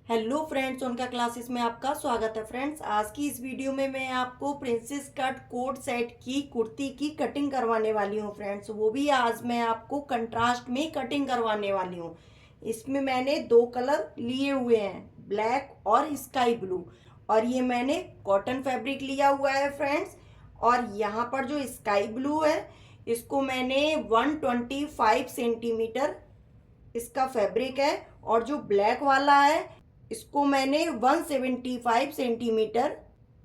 Hello friends, उनका classes में आपका स्वागत है। फ्रेंड्स, आज की इस वीडियो में मैं आपको प्रिंसेस कट कोट सेट की कुर्ती की कटिंग करवाने वाली हूँ। फ्रेंड्स, वो भी आज मैं आपको कंट्रास्ट में कटिंग करवाने वाली हूँ। इसमें मैंने दो कलर लिए हुए हैं, ब्लैक और स्काई ब्लू, और ये मैंने कॉटन फैब्रिक लिया हुआ है फ्रेंड्स। और यहाँ पर जो स्काई ब्लू है, इसको मैंने 125 सेंटीमीटर इसका फैब्रिक है, और जो ब्लैक वाला है इसको मैंने 175 सेंटीमीटर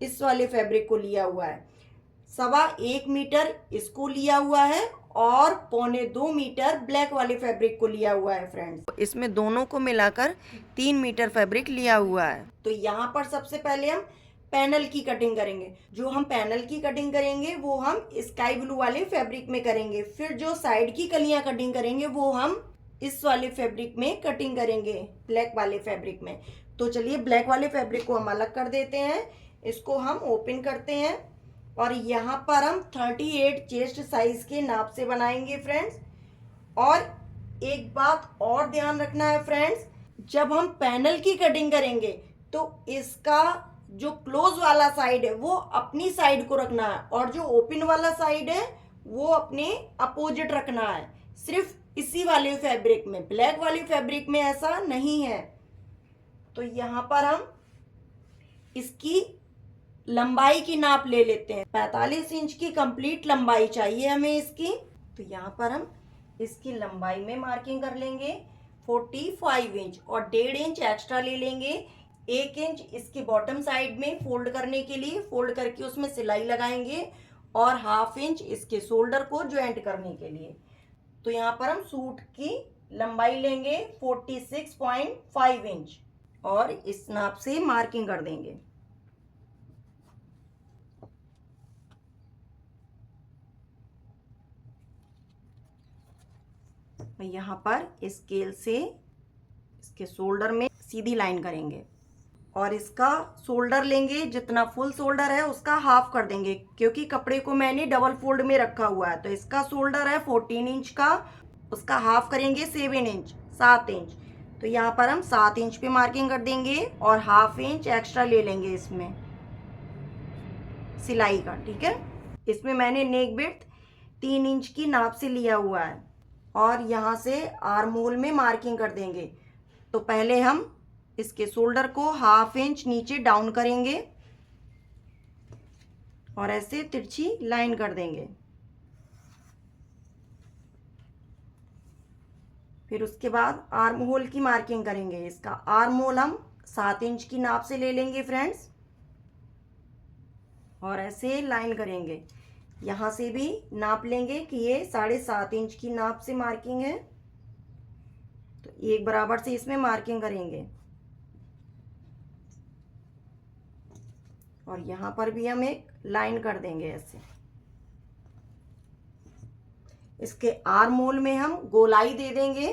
इस वाले फैब्रिक को लिया हुआ है। 1.25 मीटर इसको लिया हुआ है, और 1.25 मीटर ब्लैक वाले फैब्रिक को लिया हुआ है। फ्रेंड्स, इसमें दोनों को मिलाकर 3 मीटर फैब्रिक लिया हुआ है। तो यहाँ पर सबसे पहले हम पैनल की कटिंग करेंगे। जो हम पैनल की कटिंग करेंगे वो हम स्काई ब्लू वाले फैब्रिक में करेंगे। फिर जो साइड की कलियां कटिंग करेंगे वो हम इस वाले फैब्रिक में कटिंग करेंगे, ब्लैक वाले फैब्रिक में। तो चलिए, ब्लैक वाले फैब्रिक को हम अलग कर देते हैं। इसको हम ओपन करते हैं, और यहाँ पर हम 38 चेस्ट साइज के नाप से बनाएंगे फ्रेंड्स। और एक बात और ध्यान रखना है फ्रेंड्स, जब हम पैनल की कटिंग करेंगे तो इसका जो क्लोज वाला साइड है वो अपनी साइड को रखना है, और जो ओपन वाला साइड है वो अपने अपोजिट रखना है। सिर्फ इसी वाले फैब्रिक में, ब्लैक वाली फैब्रिक में ऐसा नहीं है। तो यहाँ पर हम इसकी लंबाई की नाप ले लेते हैं। 45 इंच की कंप्लीट लंबाई चाहिए हमें इसकी। तो यहाँ पर हम इसकी लंबाई में मार्किंग कर लेंगे 45 इंच, और 1.5 इंच एक्स्ट्रा ले लेंगे। 1 इंच इसकी बॉटम साइड में फोल्ड करने के लिए, फोल्ड करके उसमें सिलाई लगाएंगे, और 1/2 इंच इसके शोल्डर को ज्वाइंट करने के लिए। तो यहाँ पर हम सूट की लंबाई लेंगे 46.5 इंच, और इस नाप से मार्किंग कर देंगे। यहाँ पर स्केल से इसके शोल्डर में सीधी लाइन करेंगे, और इसका शोल्डर लेंगे, जितना फुल शोल्डर है उसका हाफ कर देंगे, क्योंकि कपड़े को मैंने डबल फोल्ड में रखा हुआ है। तो इसका शोल्डर है 14 इंच का, उसका हाफ करेंगे 7 इंच, 7 इंच। तो यहाँ पर हम 7 इंच पे मार्किंग कर देंगे, और 1/2 इंच एक्स्ट्रा ले लेंगे इसमें सिलाई का। ठीक है, इसमें मैंने नेक विड्थ 3 इंच की नाप से लिया हुआ है, और यहाँ से आर्म होल में मार्किंग कर देंगे। तो पहले हम इसके शोल्डर को 1/2 इंच नीचे डाउन करेंगे, और ऐसे तिरछी लाइन कर देंगे। फिर उसके बाद आर्म होल की मार्किंग करेंगे। इसका आर्म होल हम 7 इंच की नाप से ले लेंगे फ्रेंड्स, और ऐसे लाइन करेंगे। यहाँ से भी नाप लेंगे कि ये 7.5 इंच की नाप से मार्किंग है, तो एक बराबर से इसमें मार्किंग करेंगे। और यहाँ पर भी हम एक लाइन कर देंगे ऐसे। इसके आर्म होल में हम गोलाई दे देंगे।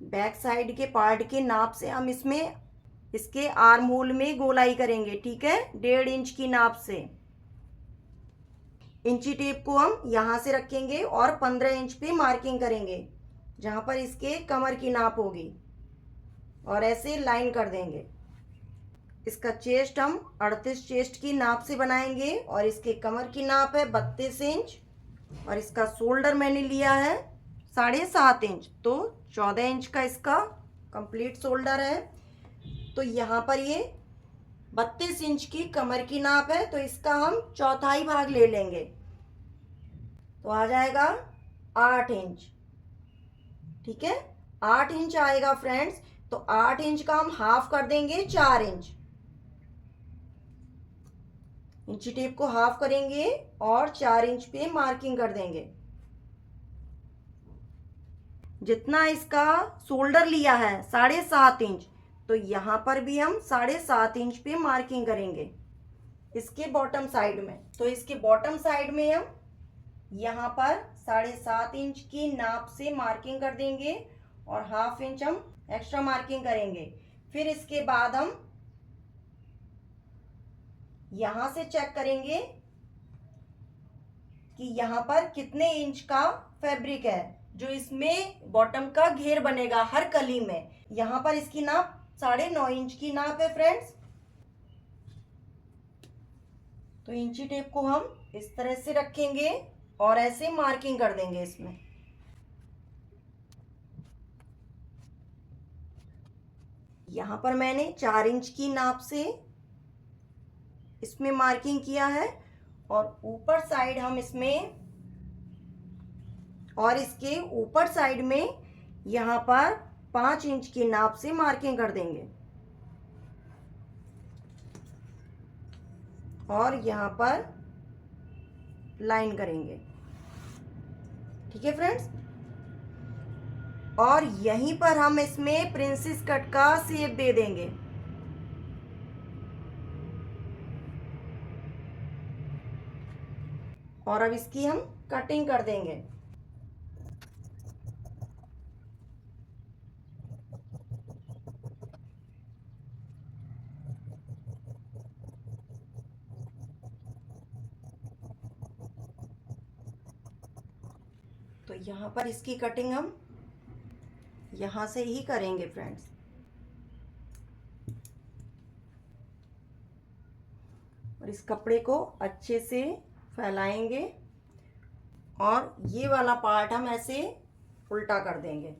बैक साइड के पार्ट के नाप से हम इसमें इसके आर्म होल में गोलाई करेंगे। ठीक है, 1.5 इंच की नाप से। इंची टेप को हम यहाँ से रखेंगे, और 15 इंच पे मार्किंग करेंगे जहाँ पर इसके कमर की नाप होगी, और ऐसे लाइन कर देंगे। इसका चेस्ट हम 38 चेस्ट की नाप से बनाएंगे, और इसके कमर की नाप है 32 इंच, और इसका शोल्डर मैंने लिया है 7.5 इंच, तो 14 इंच का इसका कंप्लीट शोल्डर है। तो यहाँ पर ये 32 इंच की कमर की नाप है, तो इसका हम चौथाई भाग ले लेंगे, तो आ जाएगा 8 इंच। ठीक है, 8 इंच आएगा फ्रेंड्स। तो 8 इंच का हम हाफ कर देंगे 4 इंच। इंची टेप को हाफ करेंगे, और 4 इंच पे मार्किंग कर देंगे। जितना इसका शोल्डर लिया है 7.5 इंच, तो यहाँ पर भी हम 7.5 इंच पे मार्किंग करेंगे इसके बॉटम साइड में। तो इसके बॉटम साइड में हम यहाँ पर 7.5 इंच की नाप से मार्किंग कर देंगे, और 1/2 इंच हम एक्स्ट्रा मार्किंग करेंगे। फिर इसके बाद हम यहाँ से चेक करेंगे कि कि यहाँ पर कितने इंच का फैब्रिक है जो इसमें बॉटम का घेर बनेगा हर कली में। यहाँ पर इसकी नाप 9.5 इंच की नाप है फ्रेंड्स। तो इंची टेप को हम इस तरह से रखेंगे और ऐसे मार्किंग कर देंगे इसमें। यहाँ पर मैंने 4 इंच की नाप से इसमें मार्किंग किया है और ऊपर साइड हम इसमें और इसके ऊपर साइड में यहाँ पर 5 इंच की नाप से मार्किंग कर देंगे और यहाँ पर लाइन करेंगे। ठीक है फ्रेंड्स, और यहीं पर हम इसमें प्रिंसेस कट का शेप दे देंगे। और अब इसकी हम कटिंग कर देंगे। तो यहाँ पर इसकी कटिंग हम यहाँ से ही करेंगे फ्रेंड्स। और इस कपड़े को अच्छे से फैलाएंगे और ये वाला पार्ट हम ऐसे उल्टा कर देंगे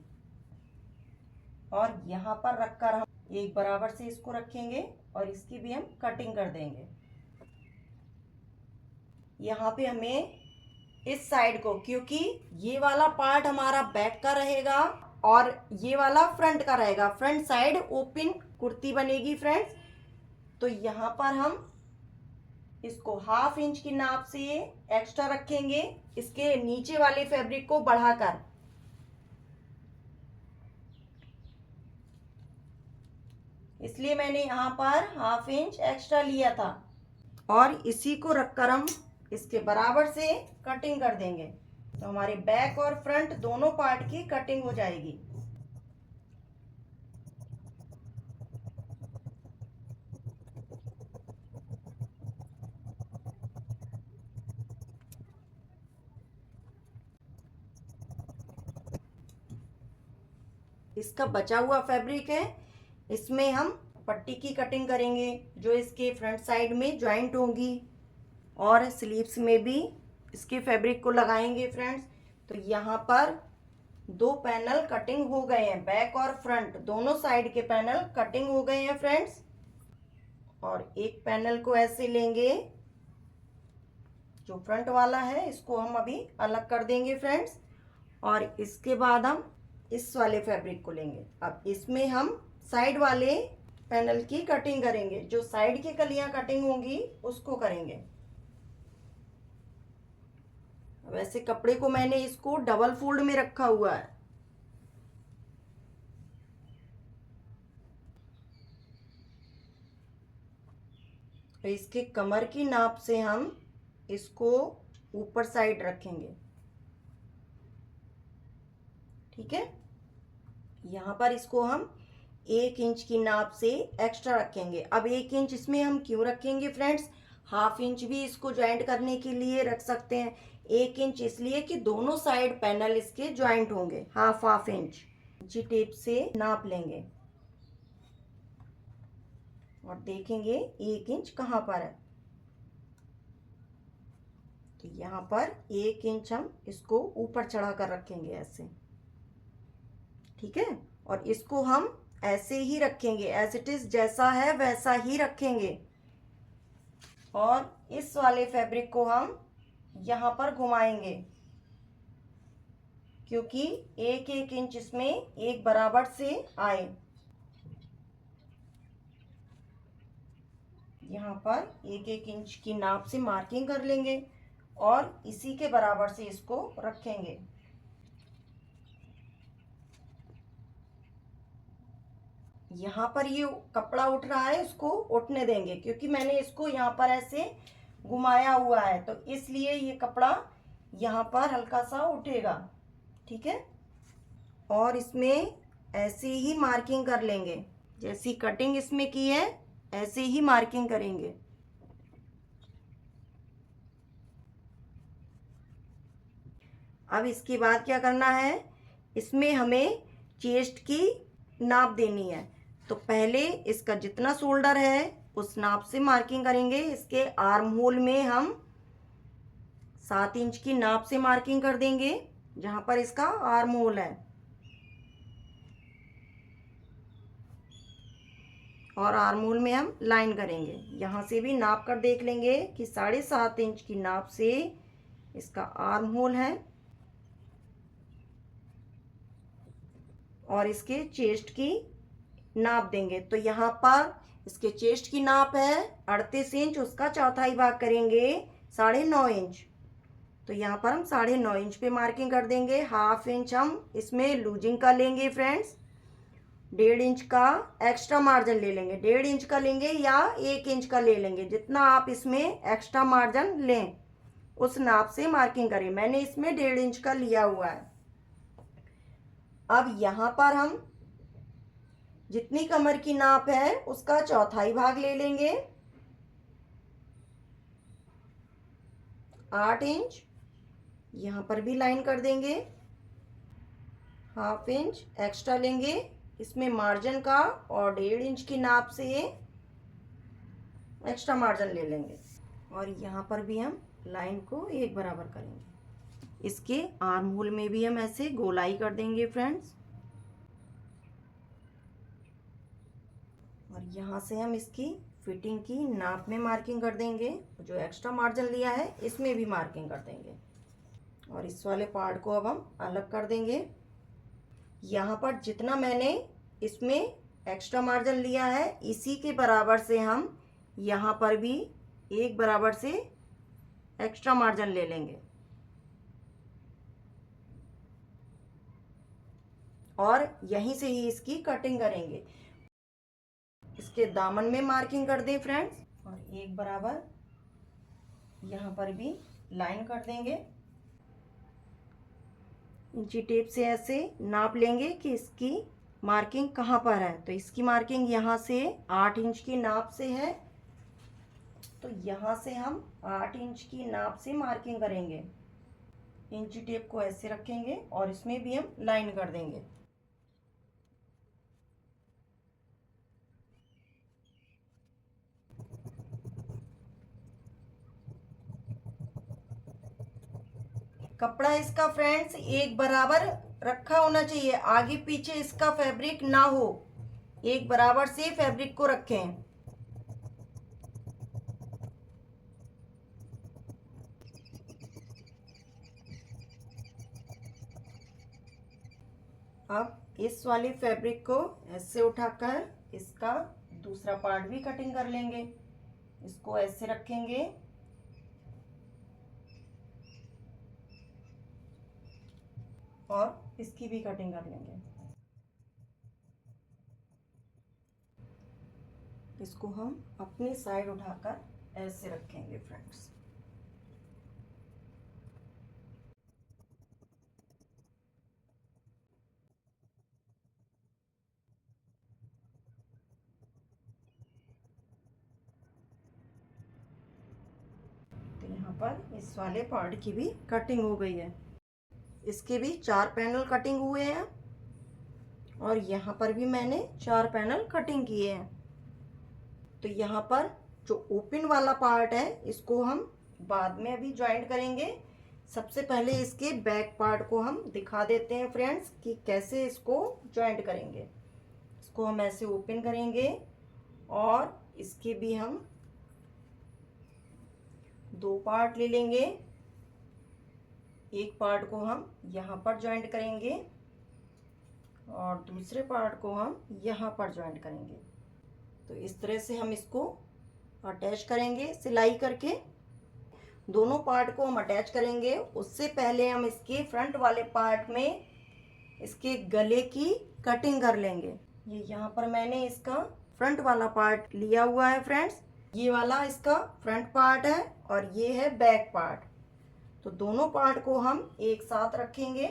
और यहाँ पर रखकर हम एक बराबर से इसको रखेंगे और इसकी भी हम कटिंग कर देंगे। यहाँ पे हमें इस साइड को, क्योंकि ये वाला पार्ट हमारा बैक का रहेगा और ये वाला फ्रंट का रहेगा, फ्रंट साइड ओपन कुर्ती बनेगी फ्रेंड्स। तो यहाँ पर हम इसको 1/2 इंच की नाप से एक्स्ट्रा रखेंगे इसके नीचे वाले फैब्रिक को बढ़ाकर। इसलिए मैंने यहाँ पर 1/2 इंच एक्स्ट्रा लिया था और इसी को रखकर हम इसके बराबर से कटिंग कर देंगे। तो हमारे बैक और फ्रंट दोनों पार्ट की कटिंग हो जाएगी। इसका बचा हुआ फैब्रिक है, इसमें हम पट्टी की कटिंग करेंगे जो इसके फ्रंट साइड में ज्वाइंट होंगी और स्लीव्स में भी इसके फैब्रिक को लगाएंगे फ्रेंड्स। तो यहाँ पर 2 पैनल कटिंग हो गए हैं, बैक और फ्रंट दोनों साइड के पैनल कटिंग हो गए हैं फ्रेंड्स। और एक पैनल को ऐसे लेंगे, जो फ्रंट वाला है इसको हम अभी अलग कर देंगे फ्रेंड्स। और इसके बाद हम इस वाले फैब्रिक को लेंगे। अब इसमें हम साइड वाले पैनल की कटिंग करेंगे, जो साइड की कलियां कटिंग होंगी उसको करेंगे। वैसे कपड़े को मैंने इसको डबल फोल्ड में रखा हुआ है। तो इसके कमर की नाप से हम इसको ऊपर साइड रखेंगे। ठीक है, यहाँ पर इसको हम 1 इंच की नाप से एक्स्ट्रा रखेंगे। अब 1 इंच इसमें हम क्यों रखेंगे फ्रेंड्स, 1/2 इंच भी इसको ज्वाइंट करने के लिए रख सकते हैं। 1 इंच इसलिए कि दोनों साइड पैनल इसके ज्वाइंट होंगे। 1/2 इंच इंची टेप से नाप लेंगे और देखेंगे 1 इंच कहाँ पर है। तो यहाँ पर 1 इंच हम इसको ऊपर चढ़ा कर रखेंगे ऐसे। ठीक है, और इसको हम ऐसे ही रखेंगे, एज इट इज जैसा है वैसा ही रखेंगे। और इस वाले फैब्रिक को हम यहाँ पर घुमाएंगे, क्योंकि 1-1 इंच इसमें एक बराबर से आए। यहाँ पर 1-1 इंच की नाप से मार्किंग कर लेंगे और इसी के बराबर से इसको रखेंगे। यहाँ पर ये कपड़ा उठ रहा है, इसको उठने देंगे, क्योंकि मैंने इसको यहाँ पर ऐसे घुमाया हुआ है, तो इसलिए ये कपड़ा यहाँ पर हल्का सा उठेगा। ठीक है, और इसमें ऐसे ही मार्किंग कर लेंगे, जैसी कटिंग इसमें की है ऐसे ही मार्किंग करेंगे। अब इसके बाद क्या करना है, इसमें हमें चेस्ट की नाप देनी है। तो पहले इसका जितना शोल्डर है उस नाप से मार्किंग करेंगे। इसके आर्म होल में हम 7 इंच की नाप से मार्किंग कर देंगे, जहां पर इसका आर्म होल है। और आर्म होल में हम लाइन करेंगे। यहाँ से भी नाप कर देख लेंगे कि 7.5 इंच की नाप से इसका आर्म होल है। और इसके चेस्ट की नाप देंगे। तो यहाँ पर इसके चेस्ट की नाप है 38 इंच, उसका चौथाई भाग करेंगे 9.5 इंच। तो यहाँ पर हम 9.5 इंच पे मार्किंग कर देंगे। हाफ इंच हम इसमें लूजिंग का लेंगे फ्रेंड्स। 1.5 इंच का एक्स्ट्रा मार्जिन ले लेंगे। 1.5 इंच का लेंगे या 1 इंच का ले लेंगे, जितना आप इसमें एक्स्ट्रा मार्जिन लें उस नाप से मार्किंग करें। मैंने इसमें 1.5 इंच का लिया हुआ है। अब यहाँ पर हम जितनी कमर की नाप है उसका चौथाई भाग ले लेंगे, 8 इंच। यहाँ पर भी लाइन कर देंगे। हाफ इंच एक्स्ट्रा लेंगे इसमें मार्जिन का, और 1.5 इंच की नाप से एक्स्ट्रा मार्जिन ले लेंगे। और यहाँ पर भी हम लाइन को एक बराबर करेंगे। इसके आर्म होल में भी हम ऐसे गोलाई कर देंगे फ्रेंड्स। और यहाँ से हम इसकी फिटिंग की नाप में मार्किंग कर देंगे। जो एक्स्ट्रा मार्जिन लिया है इसमें भी मार्किंग कर देंगे। और इस वाले पार्ट को अब हम अलग कर देंगे। यहाँ पर जितना मैंने इसमें एक्स्ट्रा मार्जिन लिया है इसी के बराबर से हम यहाँ पर भी एक बराबर से एक्स्ट्रा मार्जिन ले लेंगे। और यहीं से ही इसकी कटिंग करेंगे। इसके दामन में मार्किंग कर दें फ्रेंड्स। और एक बराबर यहाँ पर भी लाइन कर देंगे। इंची टेप से ऐसे नाप लेंगे कि इसकी मार्किंग कहाँ पर है। तो इसकी मार्किंग यहाँ से 8 इंच की नाप से है। तो यहाँ से हम 8 इंच की नाप से मार्किंग करेंगे। इंची टेप को ऐसे रखेंगे और इसमें भी हम लाइन कर देंगे। कपड़ा इसका फ्रेंड्स एक बराबर रखा होना चाहिए, आगे पीछे इसका फैब्रिक ना हो। एक बराबर से फैब्रिक को रखें। अब इस वाले फैब्रिक को ऐसे उठाकर इसका दूसरा पार्ट भी कटिंग कर लेंगे। इसको ऐसे रखेंगे और इसकी भी कटिंग कर लेंगे। इसको हम अपनी साइड उठाकर ऐसे रखेंगे फ्रेंड्स। तो यहाँ पर इस वाले पार्ट की भी कटिंग हो गई है। इसके भी 4 पैनल कटिंग हुए हैं और यहाँ पर भी मैंने 4 पैनल कटिंग किए हैं। तो यहाँ पर जो ओपन वाला पार्ट है इसको हम बाद में अभी ज्वाइंट करेंगे। सबसे पहले इसके बैक पार्ट को हम दिखा देते हैं फ्रेंड्स कि कैसे इसको ज्वाइंट करेंगे। इसको हम ऐसे ओपन करेंगे और इसके भी हम 2 पार्ट ले लेंगे। एक पार्ट को हम यहाँ पर ज्वाइंट करेंगे और दूसरे पार्ट को हम यहाँ पर ज्वाइंट करेंगे। तो इस तरह से हम इसको अटैच करेंगे सिलाई करके। दोनों पार्ट को हम अटैच करेंगे। उससे पहले हम इसके फ्रंट वाले पार्ट में इसके गले की कटिंग कर लेंगे। ये यहाँ पर मैंने इसका फ्रंट वाला पार्ट लिया हुआ है फ्रेंड्स। ये वाला इसका फ्रंट पार्ट है और ये है बैक पार्ट। तो दोनों पार्ट को हम एक साथ रखेंगे।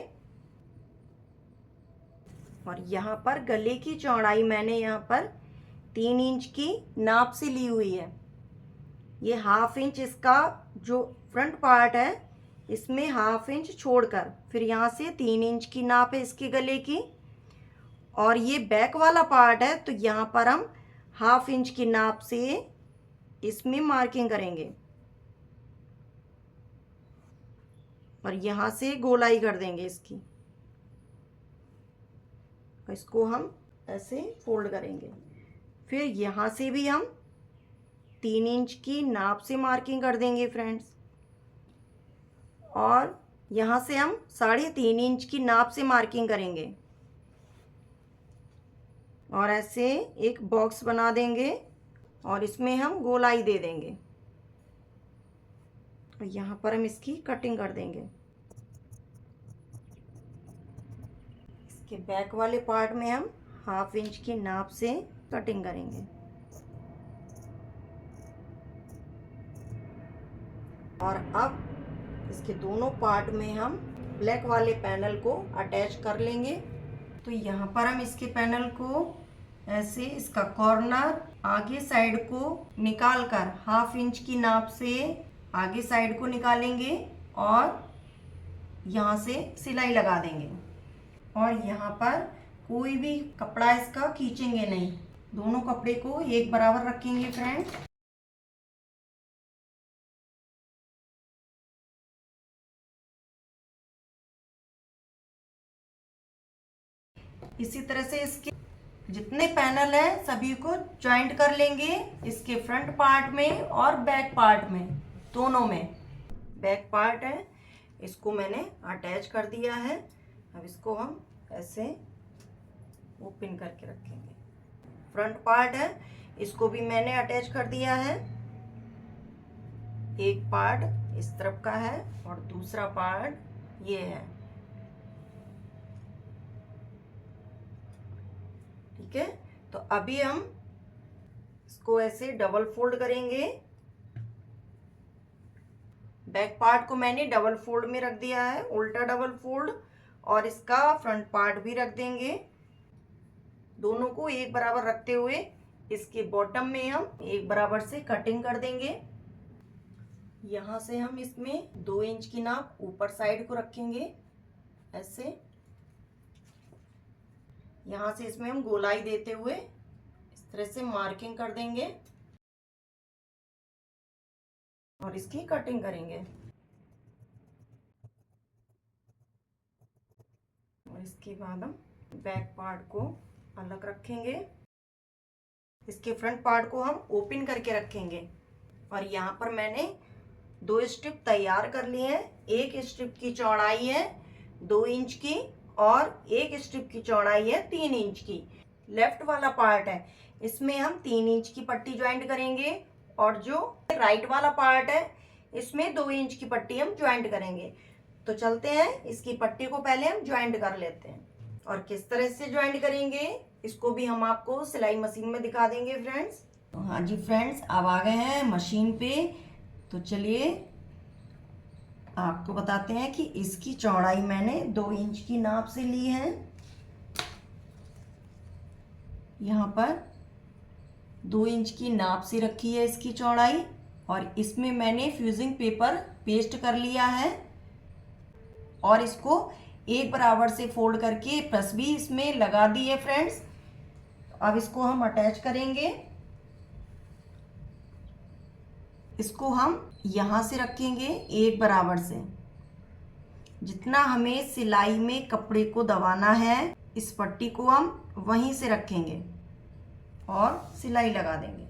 और यहाँ पर गले की चौड़ाई मैंने यहाँ पर 3 इंच की नाप से ली हुई है। ये हाफ इंच इसका जो फ्रंट पार्ट है इसमें 1/2 इंच छोड़कर फिर यहाँ से 3 इंच की नाप है इसके गले की। और ये बैक वाला पार्ट है तो यहाँ पर हम 1/2 इंच की नाप से इसमें मार्किंग करेंगे और यहाँ से गोलाई कर देंगे इसकी। इसको हम ऐसे फोल्ड करेंगे। फिर यहाँ से भी हम 3 इंच की नाप से मार्किंग कर देंगे फ्रेंड्स। और यहाँ से हम 3.5 इंच की नाप से मार्किंग करेंगे और ऐसे एक बॉक्स बना देंगे और इसमें हम गोलाई दे देंगे और यहाँ पर हम इसकी कटिंग कर देंगे। इसके बैक वाले पार्ट में हम 1/2 इंच की नाप से कटिंग करेंगे और अब इसके दोनों पार्ट में हम ब्लैक वाले पैनल को अटैच कर लेंगे। तो यहाँ पर हम इसके पैनल को ऐसे इसका कॉर्नर आगे साइड को निकाल कर 1/2 इंच की नाप से आगे साइड को निकालेंगे और यहाँ से सिलाई लगा देंगे। और यहाँ पर कोई भी कपड़ा इसका खींचेंगे नहीं, दोनों कपड़े को एक बराबर रखेंगे फ्रेंड्स। इसी तरह से इसके जितने पैनल है सभी को जॉइंट कर लेंगे, इसके फ्रंट पार्ट में और बैक पार्ट में, दोनों में। बैक पार्ट है इसको मैंने अटैच कर दिया है। अब इसको हम ऐसे ओपन करके रखेंगे। फ्रंट पार्ट है इसको भी मैंने अटैच कर दिया है। एक पार्ट इस तरफ का है और दूसरा पार्ट ये है। ठीक है, तो अभी हम इसको ऐसे डबल फोल्ड करेंगे। बैक पार्ट को मैंने डबल फोल्ड में रख दिया है, उल्टा डबल फोल्ड, और इसका फ्रंट पार्ट भी रख देंगे। दोनों को एक बराबर रखते हुए इसके बॉटम में हम एक बराबर से कटिंग कर देंगे। यहाँ से हम इसमें 2 इंच की नाप ऊपर साइड को रखेंगे ऐसे। यहाँ से इसमें हम गोलाई देते हुए इस तरह से मार्किंग कर देंगे और इसकी कटिंग करेंगे। और इसके बाद हम बैक पार्ट को अलग रखेंगे। इसके फ्रंट पार्ट को हम ओपन करके रखेंगे। और यहाँ पर मैंने 2 स्ट्रिप तैयार कर लिए हैं। एक स्ट्रिप की चौड़ाई है 2 इंच की और एक स्ट्रिप की चौड़ाई है 3 इंच की। लेफ्ट वाला पार्ट है इसमें हम 3 इंच की पट्टी ज्वाइंट करेंगे और जो राइट वाला पार्ट है इसमें 2 इंच की पट्टी हम ज्वाइंट करेंगे। तो चलते हैं, इसकी पट्टी को पहले हम ज्वाइंट कर लेते हैं और किस तरह से ज्वाइंट करेंगे इसको भी हम आपको सिलाई मशीन में दिखा देंगे फ्रेंड्स। तो हाँ जी फ्रेंड्स, अब आ गए हैं मशीन पे। तो चलिए आपको बताते हैं कि इसकी चौड़ाई मैंने 2 इंच की नाप से ली है। यहाँ पर 2 इंच की नाप से रखी है इसकी चौड़ाई और इसमें मैंने फ्यूजिंग पेपर पेस्ट कर लिया है और इसको एक बराबर से फोल्ड करके प्रेस भी इसमें लगा दी है फ्रेंड्स। अब इसको हम अटैच करेंगे। इसको हम यहाँ से रखेंगे एक बराबर से। जितना हमें सिलाई में कपड़े को दबाना है इस पट्टी को हम वहीं से रखेंगे और सिलाई लगा देंगे।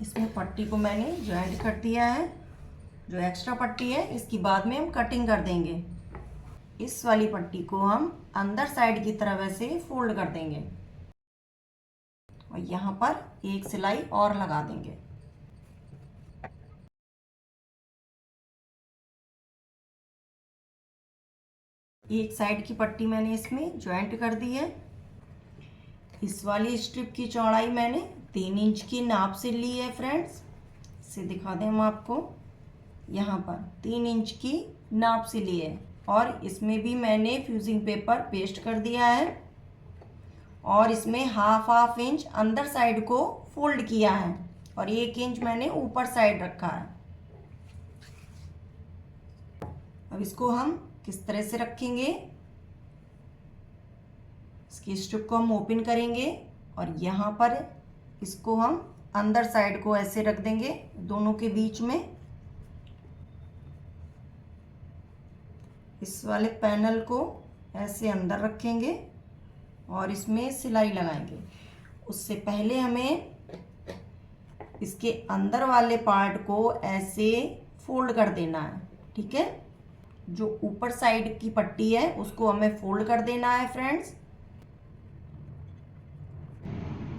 इसमें पट्टी को मैंने ज्वाइंट कर दिया है। जो एक्स्ट्रा पट्टी है इसकी बाद में हम कटिंग कर देंगे। इस वाली पट्टी को हम अंदर साइड की तरफ ऐसे फोल्ड कर देंगे और यहाँ पर एक सिलाई और लगा देंगे। एक साइड की पट्टी मैंने इसमें ज्वाइंट कर दी है। इस वाली स्ट्रिप की चौड़ाई मैंने 3 इंच की नाप से ली है फ्रेंड्स। इसे दिखा दें हम आपको। यहाँ पर 3 इंच की नाप से लिए और इसमें भी मैंने फ्यूजिंग पेपर पेस्ट कर दिया है और इसमें हाफ इंच अंदर साइड को फोल्ड किया है और 1 इंच मैंने ऊपर साइड रखा है। अब इसको हम किस तरह से रखेंगे, इसकी स्ट्रिप को हम ओपन करेंगे और यहाँ पर इसको हम अंदर साइड को ऐसे रख देंगे दोनों के बीच में। इस वाले पैनल को ऐसे अंदर रखेंगे और इसमें सिलाई लगाएंगे। उससे पहले हमें इसके अंदर वाले पार्ट को ऐसे फोल्ड कर देना है, ठीक है। जो ऊपर साइड की पट्टी है उसको हमें फोल्ड कर देना है फ्रेंड्स।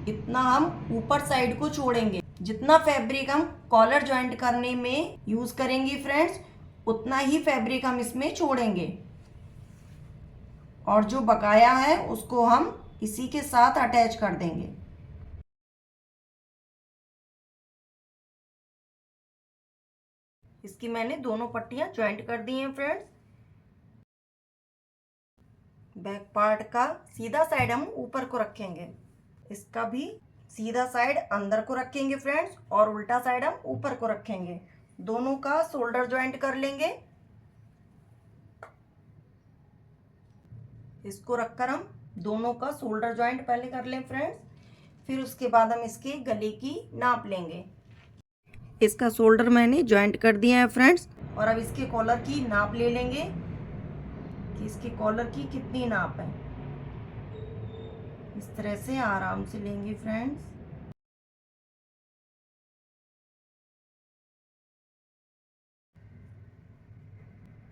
इतना हम ऊपर साइड को छोड़ेंगे। जितना फैब्रिक हम कॉलर जॉइंट करने में यूज करेंगे फ्रेंड्स, उतना ही फैब्रिक हम इसमें छोड़ेंगे और जो बकाया है उसको हम इसी के साथ अटैच कर देंगे। इसकी मैंने दोनों पट्टियां ज्वाइंट कर दी हैं फ्रेंड्स। बैक पार्ट का सीधा साइड हम ऊपर को रखेंगे, इसका भी सीधा साइड अंदर को रखेंगे फ्रेंड्स और उल्टा साइड हम ऊपर को रखेंगे। दोनों का शोल्डर ज्वाइंट कर लेंगे। इसको रखकर हम दोनों का शोल्डर ज्वाइंट पहले कर लें फ्रेंड्स, फिर उसके बाद हम इसके गले की नाप लेंगे। इसका शोल्डर मैंने ज्वाइंट कर दिया है फ्रेंड्स और अब इसके कॉलर की नाप ले लेंगे कि इसके कॉलर की कितनी नाप है। इस तरह से आराम से लेंगे फ्रेंड्स।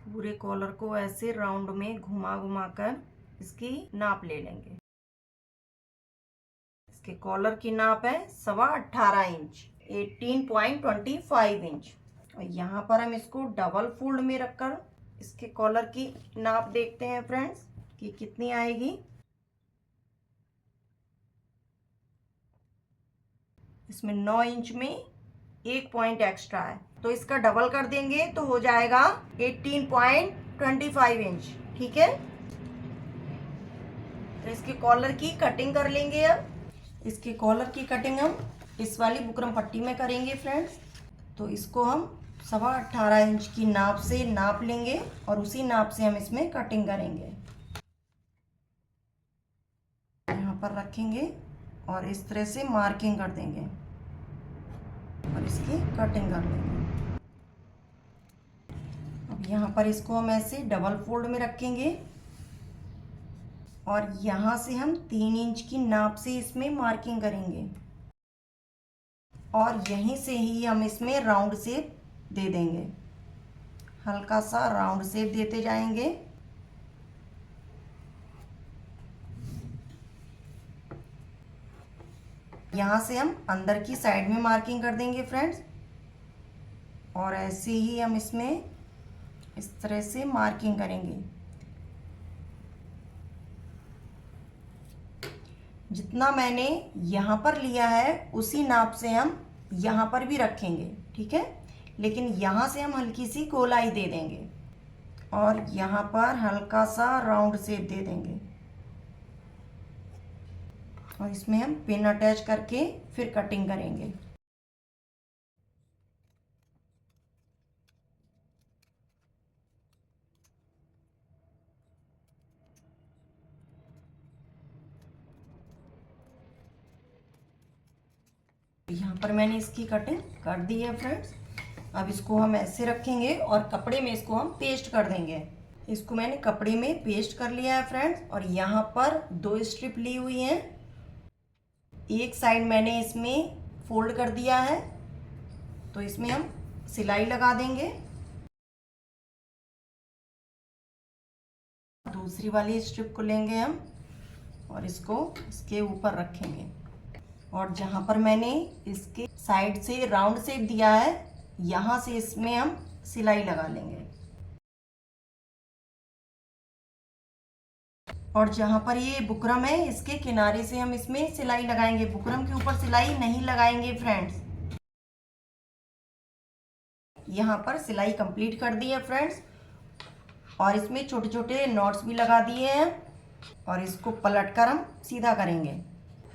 पूरे कॉलर को ऐसे राउंड में घुमा घुमा कर इसकी नाप ले लेंगे। इसके कॉलर की नाप है 18.25 इंच, 18.25 इंच। और यहाँ पर हम इसको डबल फोल्ड में रखकर इसके कॉलर की नाप देखते हैं फ्रेंड्स कि कितनी आएगी। इसमें 9 इंच में 1 पॉइंट एक्स्ट्रा है, तो इसका डबल कर देंगे तो हो जाएगा 18.25 इंच, ठीक है। तो इसके कॉलर की कटिंग कर लेंगे। अब इसके कॉलर की कटिंग हम इस वाली बुकरम पट्टी में करेंगे फ्रेंड्स। तो इसको हम 18.25 इंच की नाप से नाप लेंगे और उसी नाप से हम इसमें कटिंग करेंगे। यहाँ पर रखेंगे और इस तरह से मार्किंग कर देंगे और इसकी कटिंग कर लेंगे। अब यहाँ पर इसको हम ऐसे डबल फोल्ड में रखेंगे और यहाँ से हम 3 इंच की नाप से इसमें मार्किंग करेंगे और यहीं से ही हम इसमें राउंड शेप दे देंगे। हल्का सा राउंड शेप देते जाएंगे। यहाँ से हम अंदर की साइड में मार्किंग कर देंगे फ्रेंड्स और ऐसे ही हम इसमें इस तरह से मार्किंग करेंगे। जितना मैंने यहाँ पर लिया है उसी नाप से हम यहाँ पर भी रखेंगे, ठीक है। लेकिन यहाँ से हम हल्की सी गोलाई दे देंगे और यहाँ पर हल्का सा राउंड शेप दे देंगे और इसमें हम पिन अटैच करके फिर कटिंग करेंगे। यहाँ पर मैंने इसकी कटिंग कर दी है फ्रेंड्स। अब इसको हम ऐसे रखेंगे और कपड़े में इसको हम पेस्ट कर देंगे। इसको मैंने कपड़े में पेस्ट कर लिया है फ्रेंड्स और यहाँ पर 2 स्ट्रिप ली हुई हैं। एक साइड मैंने इसमें फोल्ड कर दिया है, तो इसमें हम सिलाई लगा देंगे। दूसरी वाली स्ट्रिप को लेंगे हम और इसको इसके ऊपर रखेंगे और जहाँ पर मैंने इसके साइड से राउंड शेप दिया है यहाँ से इसमें हम सिलाई लगा लेंगे और जहाँ पर ये बुकरम है इसके किनारे से हम इसमें सिलाई लगाएंगे। बुकरम के ऊपर सिलाई नहीं लगाएंगे फ्रेंड्स। यहाँ पर सिलाई कंप्लीट कर दी है फ्रेंड्स और इसमें छोटे छोटे नॉट्स भी लगा दिए हैं। और इसको पलट कर हम सीधा करेंगे।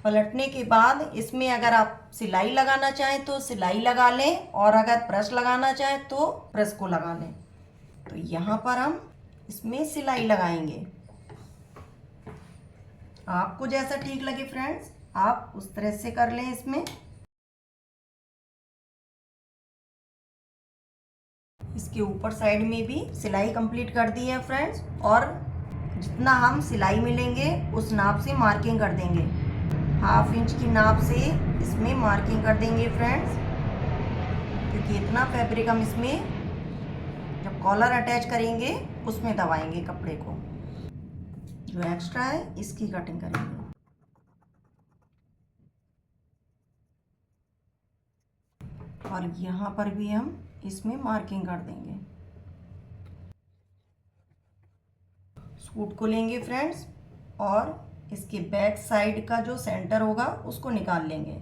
पलटने के बाद इसमें अगर आप सिलाई लगाना चाहें तो सिलाई लगा लें, और अगर प्रेस लगाना चाहें तो प्रेस को लगा लें। तो यहाँ पर हम इसमें सिलाई लगाएंगे। आपको जैसा ठीक लगे फ्रेंड्स, आप उस तरह से कर लें। इसमें इसके ऊपर साइड में भी सिलाई कंप्लीट कर दी है फ्रेंड्स। और जितना हम सिलाई में लेंगे उस नाप से मार्किंग कर देंगे। 1/2 इंच की नाप से इसमें मार्किंग कर देंगे फ्रेंड्स, क्योंकि इतना फैब्रिक हम इसमें जब कॉलर अटैच करेंगे उसमें दबाएंगे कपड़े को। जो एक्स्ट्रा है इसकी कटिंग करेंगे। और यहाँ पर भी हम इसमें मार्किंग कर देंगे। सूट को लेंगे फ्रेंड्स, और इसके बैक साइड का जो सेंटर होगा उसको निकाल लेंगे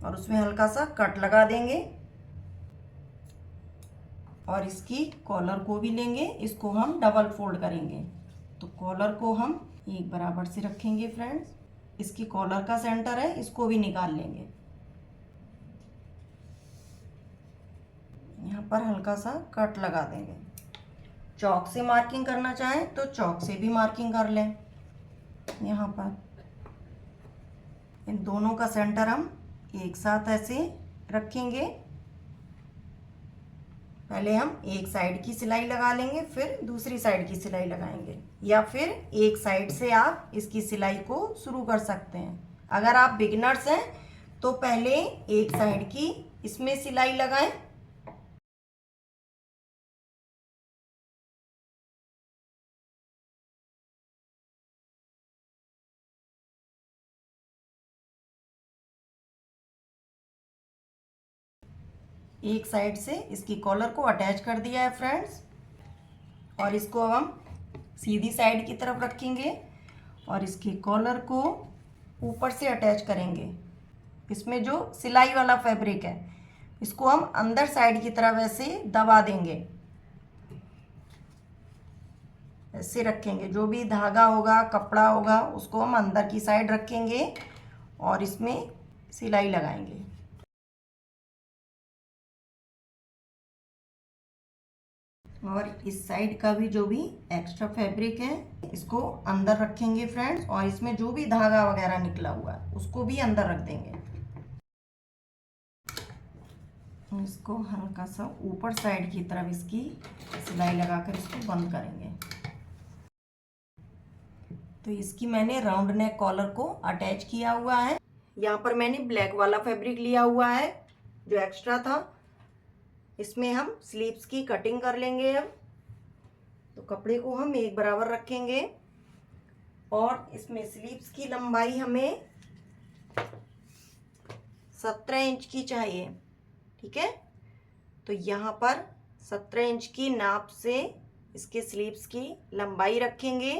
और उसमें हल्का सा कट लगा देंगे। और इसकी कॉलर को भी लेंगे, इसको हम डबल फोल्ड करेंगे। तो कॉलर को हम एक बराबर से रखेंगे फ्रेंड्स। इसकी कॉलर का सेंटर है, इसको भी निकाल लेंगे। यहाँ पर हल्का सा कट लगा देंगे। चौक से मार्किंग करना चाहें तो चौक से भी मार्किंग कर लें। यहाँ पर इन दोनों का सेंटर हम एक साथ ऐसे रखेंगे। पहले हम एक साइड की सिलाई लगा लेंगे, फिर दूसरी साइड की सिलाई लगाएंगे, या फिर एक साइड से आप इसकी सिलाई को शुरू कर सकते हैं। अगर आप बिगिनर्स हैं तो पहले एक साइड की इसमें सिलाई लगाएं। एक साइड से इसकी कॉलर को अटैच कर दिया है फ्रेंड्स, और इसको अब हम सीधी साइड की तरफ रखेंगे और इसकी कॉलर को ऊपर से अटैच करेंगे। इसमें जो सिलाई वाला फैब्रिक है इसको हम अंदर साइड की तरफ ऐसे दबा देंगे, ऐसे रखेंगे। जो भी धागा होगा, कपड़ा होगा, उसको हम अंदर की साइड रखेंगे और इसमें सिलाई लगाएंगे। और इस साइड का भी जो भी एक्स्ट्रा फैब्रिक है इसको अंदर रखेंगे फ्रेंड्स, और इसमें जो भी धागा वगैरह निकला हुआ है उसको भी अंदर रख देंगे। इसको हल्का सा ऊपर साइड की तरफ इसकी सिलाई लगाकर इसको बंद करेंगे। तो इसकी मैंने राउंड नेक कॉलर को अटैच किया हुआ है। यहाँ पर मैंने ब्लैक वाला फैब्रिक लिया हुआ है जो एक्स्ट्रा था। इसमें हम स्लीव्स की कटिंग कर लेंगे। अब तो कपड़े को हम एक बराबर रखेंगे और इसमें स्लीव्स की लंबाई हमें 17 इंच की चाहिए, ठीक है। तो यहाँ पर 17 इंच की नाप से इसके स्लीव्स की लंबाई रखेंगे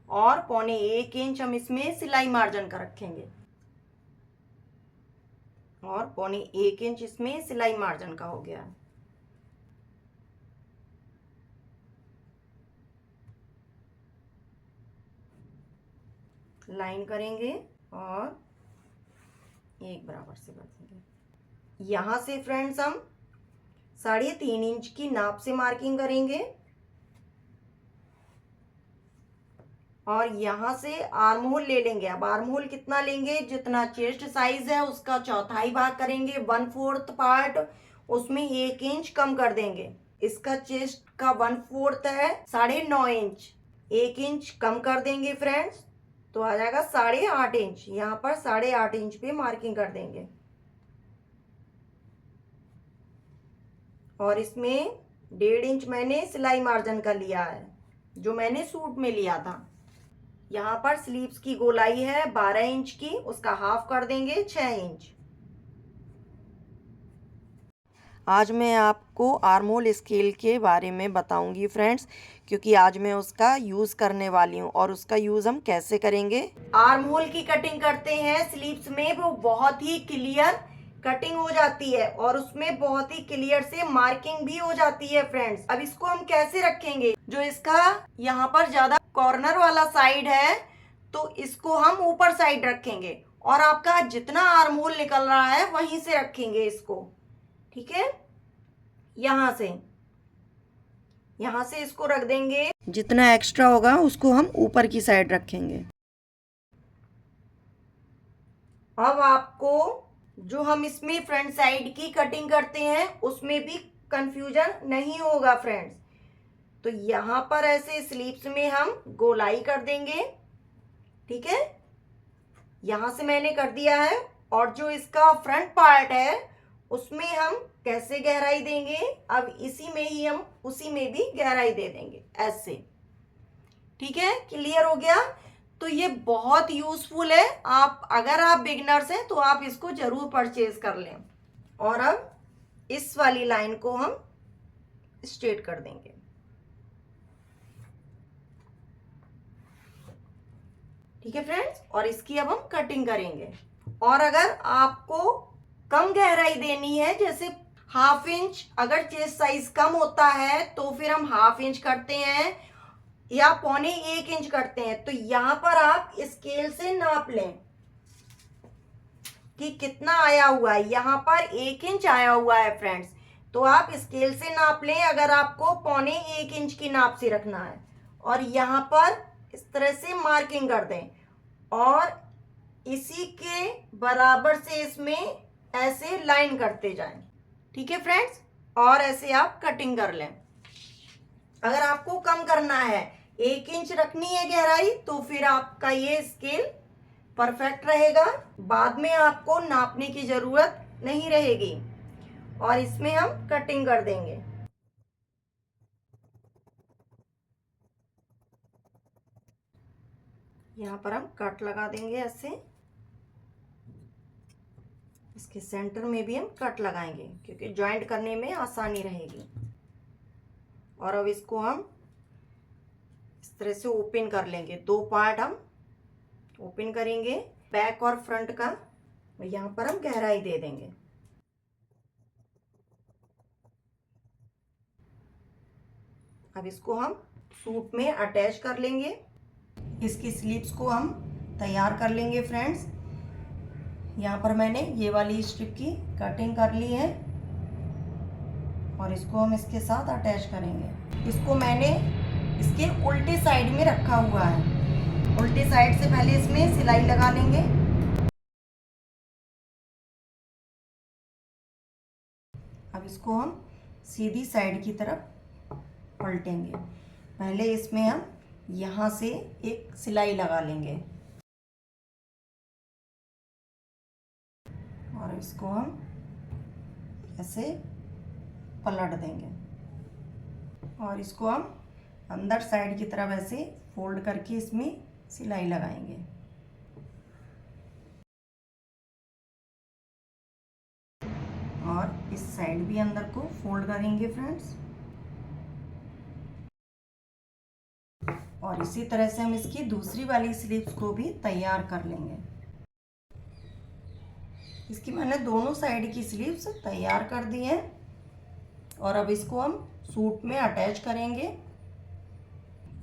और 1.25 इंच हम इसमें सिलाई मार्जिन का रखेंगे, और 1.25 इंच इसमें सिलाई मार्जिन का हो गया। लाइन करेंगे और एक बराबर से कर देंगे। यहाँ से फ्रेंड्स हम 3.5 इंच की नाप से मार्किंग करेंगे और यहाँ से आर्म होल ले लेंगे। अब आर्म होल कितना लेंगे, जितना चेस्ट साइज है उसका चौथाई भाग करेंगे, 1/4 पार्ट, उसमें 1 इंच कम कर देंगे। इसका चेस्ट का 1/4 है 9.5 इंच, 1 इंच कम कर देंगे फ्रेंड्स, तो आ जाएगा 8.5 इंच। यहाँ पर 8.5 इंच पे मार्किंग कर देंगे और इसमें 1.5 इंच मैंने सिलाई मार्जिन का लिया है जो मैंने सूट में लिया था। यहाँ पर स्लीव्स की गोलाई है 12 इंच की, उसका हाफ कर देंगे 6 इंच। आज मैं आपको आर्म होल स्केल के बारे में बताऊंगी फ्रेंड्स, क्योंकि आज मैं उसका यूज़ करने वाली हूँ और उसका यूज़ हम कैसे करेंगे। आर्म होल की कटिंग करते हैं स्लीव्स में, वो बहुत ही क्लियर कटिंग हो जाती है और उसमें बहुत ही क्लियर से मार्किंग भी हो जाती है फ्रेंड्स। अब इसको हम कैसे रखेंगे, जो इसका यहाँ पर ज्यादा कॉर्नर वाला साइड है तो इसको हम ऊपर साइड रखेंगे, और आपका जितना आर्म होल निकल रहा है वहीं से रखेंगे इसको। ठीक है, यहां से इसको रख देंगे, जितना एक्स्ट्रा होगा उसको हम ऊपर की साइड रखेंगे। अब आपको जो हम इसमें फ्रंट साइड की कटिंग करते हैं उसमें भी कंफ्यूजन नहीं होगा फ्रेंड्स। तो यहां पर ऐसे स्लीव्स में हम गोलाई कर देंगे। ठीक है, यहां से मैंने कर दिया है, और जो इसका फ्रंट पार्ट है उसमें हम कैसे गहराई देंगे, अब इसी में ही हम उसी में भी गहराई दे देंगे ऐसे। ठीक है, क्लियर हो गया। तो ये बहुत यूजफुल है, अगर आप बिगिनर्स हैं तो आप इसको जरूर परचेज कर लें। और अब इस वाली लाइन को हम स्ट्रेट कर देंगे। ठीक है फ्रेंड्स, और इसकी अब हम कटिंग करेंगे। और अगर आपको कम गहराई देनी है, जैसे 1/2 इंच, अगर चेस्ट साइज कम होता है तो फिर हम 1/2 इंच करते हैं या 1.25 इंच करते हैं, तो यहां पर आप स्केल से नाप लें कि कितना आया हुआ है। यहां पर 1 इंच आया हुआ है फ्रेंड्स, तो आप स्केल से नाप लें अगर आपको 1.25 इंच की नाप से रखना है, और यहां पर इस तरह से मार्किंग कर दें, और इसी के बराबर से इसमें ऐसे लाइन करते जाएं। ठीक है फ्रेंड्स, और ऐसे आप कटिंग कर लें। अगर आपको कम करना है, 1 इंच रखनी है गहराई, तो फिर आपका ये स्केल परफेक्ट रहेगा, बाद में आपको नापने की जरूरत नहीं रहेगी। और इसमें हम कटिंग कर देंगे। यहाँ पर हम कट लगा देंगे ऐसे, इसके सेंटर में भी हम कट लगाएंगे क्योंकि जॉइंट करने में आसानी रहेगी। और अब इसको हम इस तरह से ओपन कर लेंगे, 2 पार्ट हम ओपन करेंगे, बैक और फ्रंट का। यहाँ पर हम गहराई दे देंगे। अब इसको हम सूट में अटैच कर लेंगे। इसकी स्लीव्स को हम तैयार कर लेंगे फ्रेंड्स। यहाँ पर मैंने ये वाली स्ट्रिप की कटिंग कर ली है, और इसको हम इसके साथ अटैच करेंगे। इसको मैंने इसके उल्टे साइड में रखा हुआ है। उल्टे साइड से पहले इसमें सिलाई लगा लेंगे। अब इसको हम सीधी साइड की तरफ पलटेंगे। पहले इसमें हम यहाँ से एक सिलाई लगा लेंगे, और इसको हम ऐसे पलट देंगे, और इसको हम अंदर साइड की तरफ ऐसे फोल्ड करके इसमें सिलाई लगाएंगे। और इस साइड भी अंदर को फोल्ड करेंगे फ्रेंड्स, और इसी तरह से हम इसकी दूसरी वाली स्लीव्स को भी तैयार कर लेंगे। इसकी मैंने दोनों साइड की स्लीव्स तैयार कर दी हैं, और अब इसको हम सूट में अटैच करेंगे।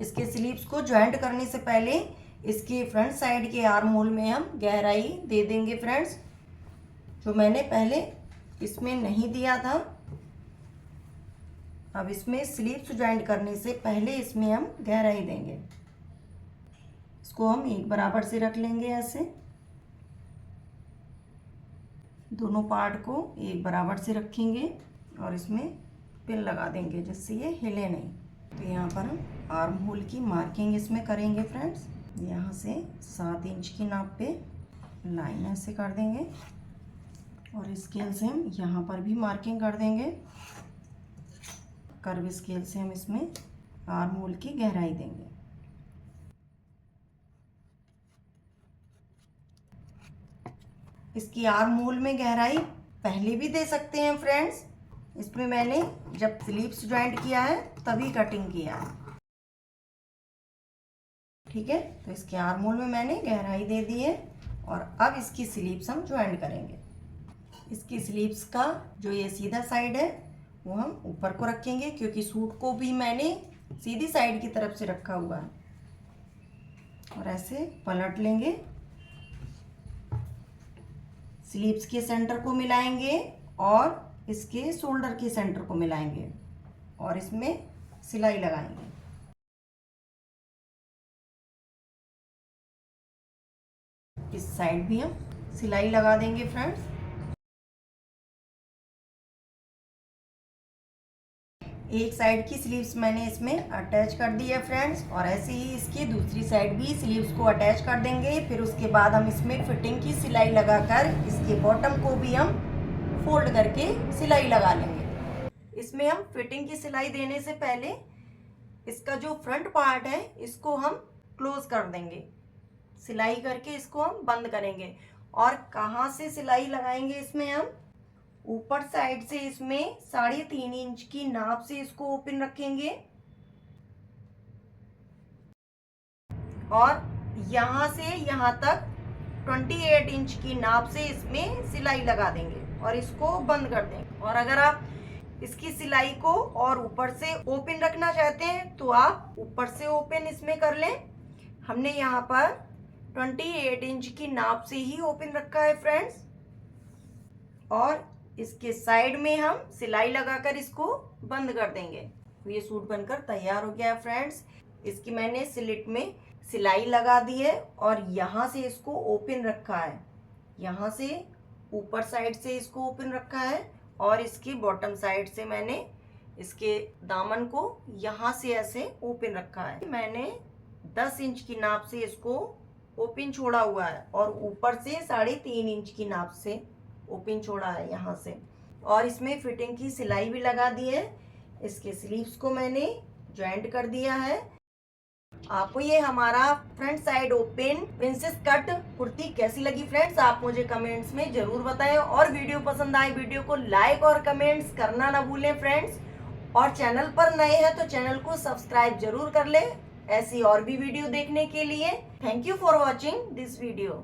इसके स्लीव्स को ज्वाइंट करने से पहले इसके फ्रंट साइड के आर्म होल में हम गहराई दे देंगे फ्रेंड्स, जो मैंने पहले इसमें नहीं दिया था। अब इसमें स्लीव्स ज्वाइंट करने से पहले इसमें हम गहराई देंगे। इसको हम एक बराबर से रख लेंगे ऐसे, दोनों पार्ट को एक बराबर से रखेंगे, और इसमें पिन लगा देंगे जिससे ये हिले नहीं। तो यहाँ पर हम आर्म होल की मार्किंग इसमें करेंगे फ्रेंड्स। यहाँ से 7 इंच की नाप पे लाइन ऐसे कर देंगे, और स्केल से हम यहाँ पर भी मार्किंग कर देंगे। कर्व स्केल से हम इसमें आर्म होल की गहराई देंगे। इसकी आर्म होल में गहराई पहले भी दे सकते हैं फ्रेंड्स, इसमें मैंने जब स्लीव्स ज्वाइंट किया है तभी कटिंग किया है। ठीक है, तो इसके आर्म होल में मैंने गहराई दे दी है, और अब इसकी स्लीव्स हम ज्वाइंट करेंगे। इसकी स्लीव्स का जो ये सीधा साइड है वो हम ऊपर को रखेंगे, क्योंकि सूट को भी मैंने सीधी साइड की तरफ से रखा हुआ है और ऐसे पलट लेंगे। स्लीव्स के सेंटर को मिलाएंगे और इसके शोल्डर के सेंटर को मिलाएंगे और इसमें सिलाई लगाएंगे। इस साइड भी हम सिलाई लगा देंगे फ्रेंड्स। एक साइड की स्लीव्स मैंने इसमें अटैच कर दी है फ्रेंड्स और ऐसे ही इसकी दूसरी साइड भी स्लीव्स को अटैच कर देंगे। फिर उसके बाद हम इसमें फिटिंग की सिलाई लगाकर इसके बॉटम को भी हम फोल्ड करके सिलाई लगा लेंगे। इसमें हम फिटिंग की सिलाई देने से पहले इसका जो फ्रंट पार्ट है इसको हम क्लोज कर देंगे, सिलाई करके इसको हम बंद करेंगे। और कहाँ से सिलाई लगाएंगे इसमें हम ऊपर साइड से इसमें 3.5 इंच की नाप से इसको ओपन रखेंगे और यहाँ से यहाँ तक 28 इंच की नाप से इसमें सिलाई लगा देंगे और इसको बंद कर देंगे। और अगर आप इसकी सिलाई को और ऊपर से ओपन रखना चाहते हैं तो आप ऊपर से ओपन इसमें कर लें। हमने यहाँ पर 28 इंच की नाप से ही ओपन रखा है फ्रेंड्स और इसके साइड में हम सिलाई लगाकर इसको बंद कर देंगे। ये सूट बनकर तैयार हो गया है फ्रेंड्स। इसकी मैंने स्लिट में सिलाई लगा दी है और यहाँ से इसको ओपन रखा है, यहाँ से ऊपर साइड से इसको ओपन रखा है और इसकी बॉटम साइड से मैंने इसके दामन को यहाँ से ऐसे ओपन रखा है। मैंने 10 इंच की नाप से इसको ओपन छोड़ा हुआ है और ऊपर से 3.5 इंच की नाप से ओपन छोड़ा है यहाँ से और इसमें फिटिंग की सिलाई भी लगा दी है। इसके स्लीव्स को मैंने जॉइंट कर दिया है। आपको ये हमारा front side open princess cut kurti कैसी लगी फ्रेंड्स, आप मुझे कमेंट्स में जरूर बताएं। और वीडियो पसंद आए वीडियो को लाइक और कमेंट्स करना ना भूलें फ्रेंड्स। और चैनल पर नए हैं तो चैनल को सब्सक्राइब जरूर कर लें ऐसी और भी वीडियो देखने के लिए। Thank you for watching this video.